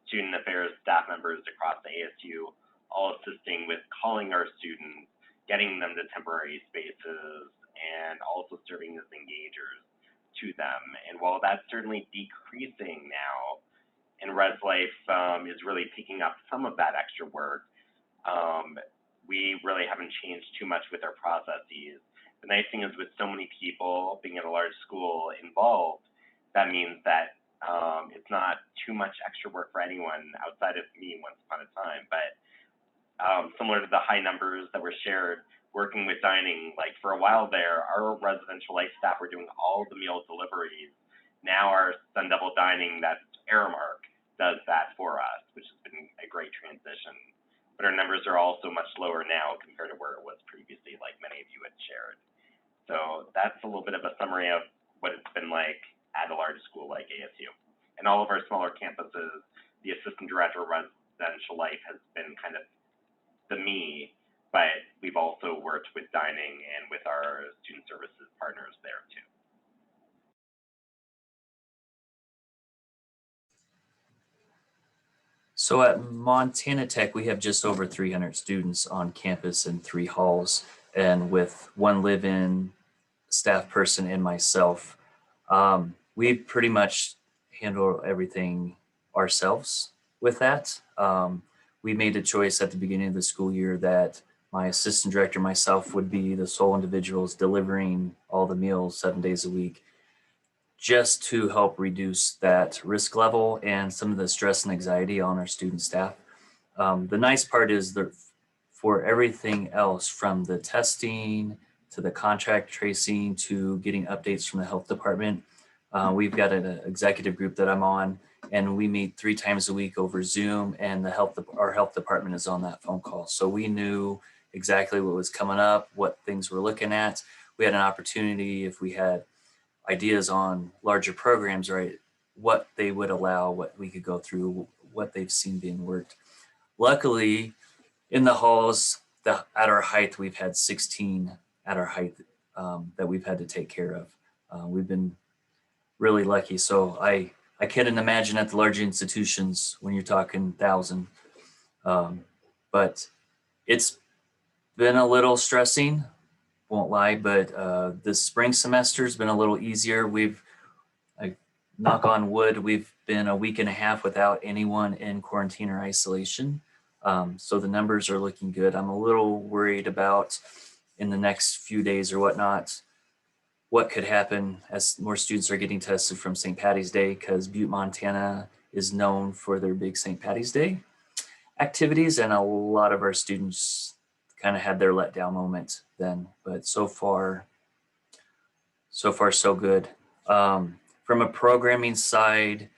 student affairs staff members across the ASU, all assisting with calling our students, getting them to temporary spaces, and also serving as engagers to them. And while that's certainly decreasing now, and Res Life is really picking up some of that extra work, we really haven't changed too much with our processes. The nice thing is with so many people being at a large school involved, that means that it's not too much extra work for anyone outside of me once upon a time. But similar to the high numbers that were shared, working with dining, like for a while there, our residential life staff were doing all the meal deliveries. Now our Sun Devil Dining, that's Aramark, does that for us, which has been a great transition. But our numbers are also much lower now compared to where it was previously, like many of you had shared. So that's a little bit of a summary of what it's been like at a large school like ASU. And all of our smaller campuses, the assistant director of residential life has been kind of the me, but we've also worked with dining and with our student services partners there too. So at Montana Tech, we have just over 300 students on campus in 3 halls, and with 1 live-in staff person and myself, we pretty much handle everything ourselves with that. We made a choice at the beginning of the school year that my assistant director, myself, would be the sole individuals delivering all the meals 7 days a week, just to help reduce that risk level and some of the stress and anxiety on our student staff. The nice part is that for everything else, from the testing to the contract tracing to getting updates from the health department, we've got an executive group that I'm on, and we meet 3 times a week over Zoom, and our health department is on that phone call. So we knew exactly what was coming up, what things we're looking at. We had an opportunity if we had ideas on larger programs, right? What they would allow, what we could go through, what they've seen being worked. Luckily, in the halls, at our height, we've had 16 at our height that we've had to take care of. We've been really lucky. So I couldn't imagine at the larger institutions when you're talking 1,000. But it's been a little stressing, won't lie, but the spring semester has been a little easier. Knock on wood, we've been a week and a half without anyone in quarantine or isolation. So the numbers are looking good. I'm a little worried about in the next few days or whatnot, what could happen as more students are getting tested from St. Patty's Day, because Butte, Montana is known for their big St. Patty's Day activities. And a lot of our students kind of had their letdown moment then, but so far so good. From a programming side,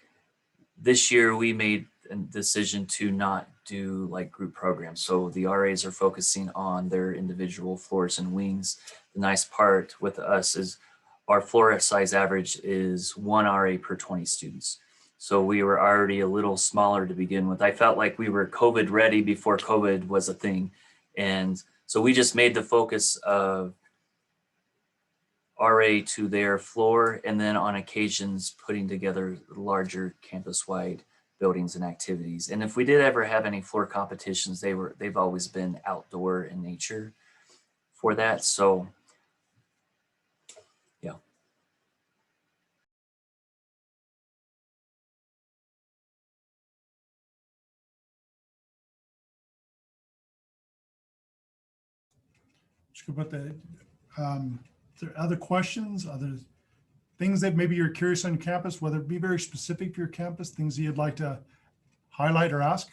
this year we made a decision to not do like group programs. So the RAs are focusing on their individual floors and wings. The nice part with us is our floor size average is 1 RA per 20 students. So we were already a little smaller to begin with. I felt like we were COVID ready before COVID was a thing. And so we just made the focus of RA to their floor, and then on occasions putting together larger campus-wide buildings and activities. And if we did ever have any floor competitions, they've always been outdoor in nature for that. So yeah. Just go about that. Are there other questions, other things that maybe you're curious on campus, whether it be very specific for your campus, things that you'd like to highlight or ask?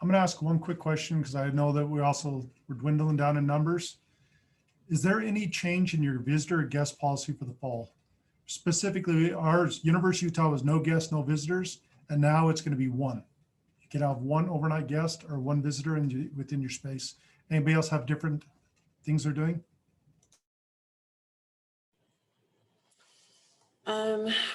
I'm going to ask one quick question because I know that we're dwindling down in numbers. Is there any change in your visitor or guest policy for the fall? Specifically, ours, University of Utah was no guests, no visitors, and now it's going to be one. You can have one overnight guest or one visitor within your space. Anybody else have different things they're doing?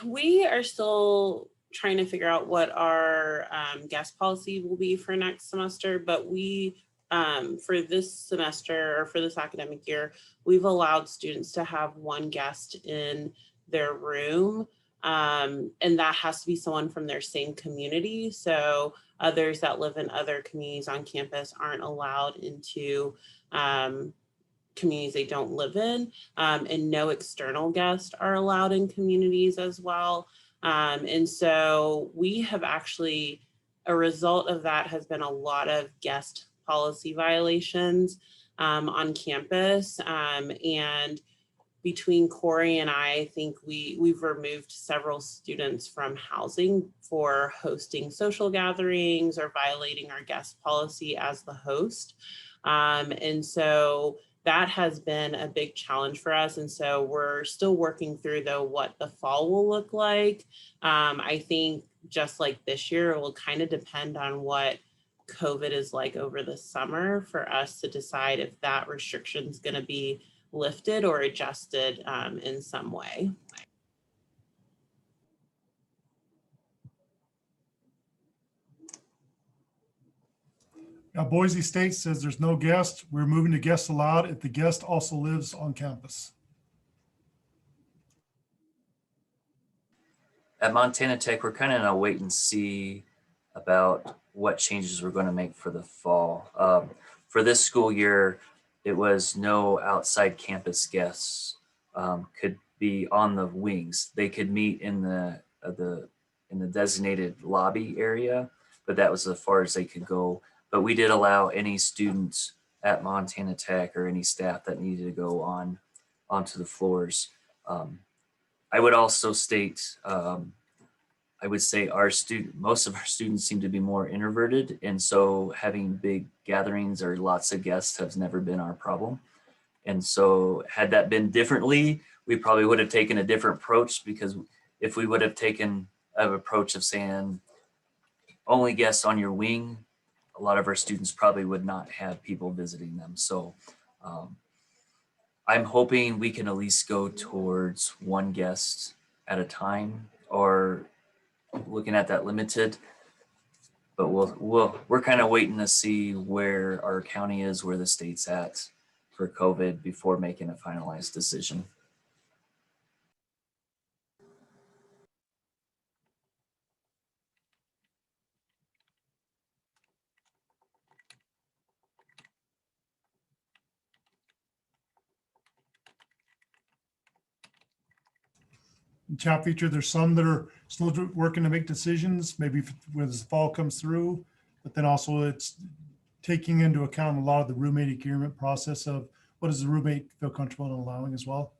We are still trying to figure out what our guest policy will be for next semester, but we for this semester or for this academic year, we've allowed students to have one guest in their room, and that has to be someone from their same community. So others that live in other communities on campus aren't allowed into communities they don't live in, and no external guests are allowed in communities as well. And so we have actually, a result of that has been a lot of guest policy violations on campus. And between Corey and I think we've removed several students from housing for hosting social gatherings or violating our guest policy as the host. And so that has been a big challenge for us. And so we're still working through though what the fall will look like. I think just like this year, it will kind of depend on what COVID is like over the summer for us to decide if that restriction is going to be lifted or adjusted in some way. Now, Boise State says there's no guest. We're moving to guests allowed if the guest also lives on campus. At Montana Tech, we're kind of in a wait and see about what changes we're going to make for the fall. For this school year, it was no outside campus guests could be on the wings. They could meet in the designated lobby area, but that was as far as they could go. But we did allow any students at Montana Tech or any staff that needed to go onto the floors. I would also state, I would say most of our students seem to be more introverted. And so having big gatherings or lots of guests has never been our problem. And so had that been differently, we probably would have taken a different approach, because if we would have taken an approach of saying only guests on your wing, a lot of our students probably would not have people visiting them. So I'm hoping we can at least go towards one guest at a time, or looking at that limited. But we're kind of waiting to see where our county is, where the state's at for COVID before making a finalized decision. In chat feature, there's some that are still working to make decisions, maybe as the fall comes through, but then also it's taking into account a lot of the roommate agreement process of what does the roommate feel comfortable in allowing as well.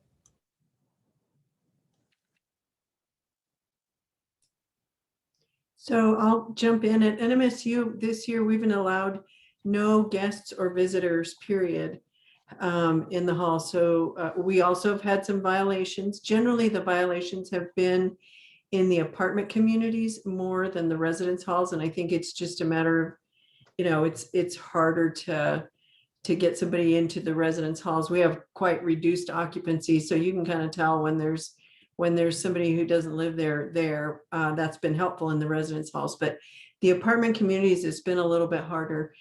So I'll jump in. At NMSU this year, we've been allowed no guests or visitors, period, in the hall. So we also have had some violations. Generally, the violations have been in the apartment communities more than the residence halls. And I think it's just a matter of, you know, it's harder to get somebody into the residence halls. We have quite reduced occupancy, so you can kind of tell when there's somebody who doesn't live there. That's been helpful in the residence halls, but the apartment communities, it's been a little bit harder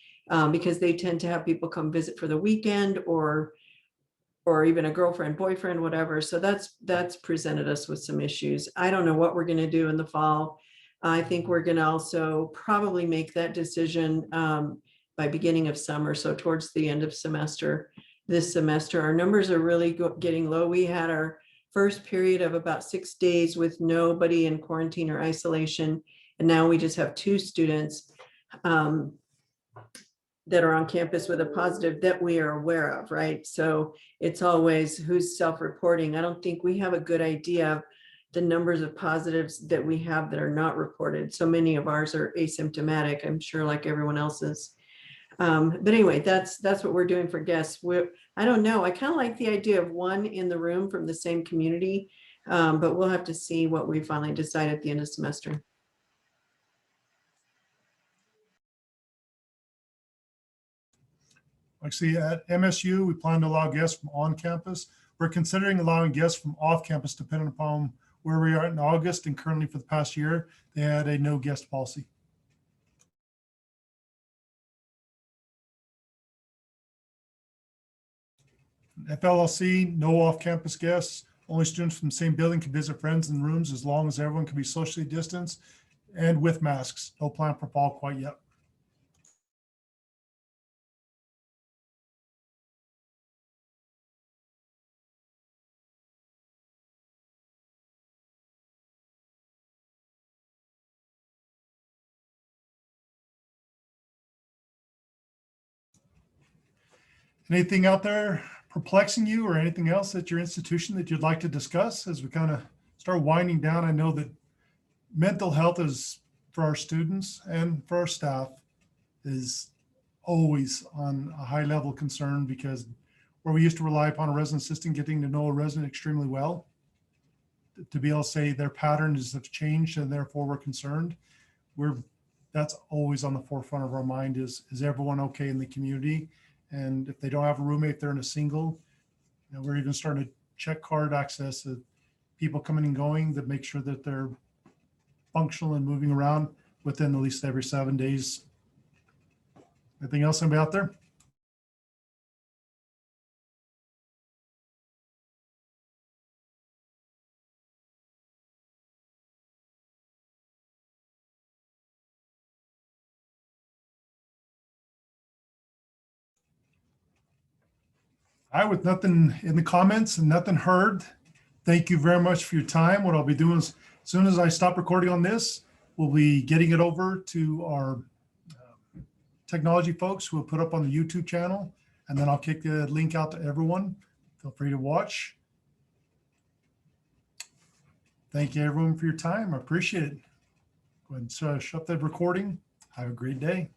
because they tend to have people come visit for the weekend or even a girlfriend, boyfriend, whatever. So that's presented us with some issues. I don't know what we're going to do in the fall. I think we're going to also probably make that decision by beginning of summer. So towards the end of this semester, our numbers are really getting low. We had our first period of about 6 days with nobody in quarantine or isolation. And now we just have 2 students that are on campus with a positive that we are aware of, right? So it's always who's self-reporting. I don't think we have a good idea of the numbers of positives that we have that are not reported. So many of ours are asymptomatic, I'm sure, like everyone else's. But anyway, that's what we're doing for guests. I don't know. I kind of like the idea of 1 in the room from the same community, but we'll have to see what we finally decide at the end of semester. Actually, at MSU, we plan to allow guests from on campus. We're considering allowing guests from off campus, depending upon where we are in August, and currently for the past year, they had a no guest policy. FLLC, no off-campus guests. Only students from the same building can visit friends in rooms as long as everyone can be socially distanced and with masks. No plan for fall quite yet. Anything out there perplexing you, or anything else at your institution that you'd like to discuss as we kind of start winding down? I know that mental health is, for our students and for our staff, is always on a high level concern, because where we used to rely upon a resident assistant getting to know a resident extremely well, to be able to say their patterns have changed and therefore we're concerned, that's always on the forefront of our mind. Is everyone okay in the community? And if they don't have a roommate, they're in a single. You know, we're even starting to check card access of people coming and going to make sure that they're functional and moving around within at least every 7 days. Anything else, anybody out there? All right, with nothing in the comments and nothing heard, thank you very much for your time. What I'll be doing is, as soon as I stop recording on this, we'll be getting it over to our technology folks who will put up on the YouTube channel, and then I'll kick the link out to everyone. Feel free to watch. Thank you everyone for your time. I appreciate it. Go ahead and shut the recording. Have a great day.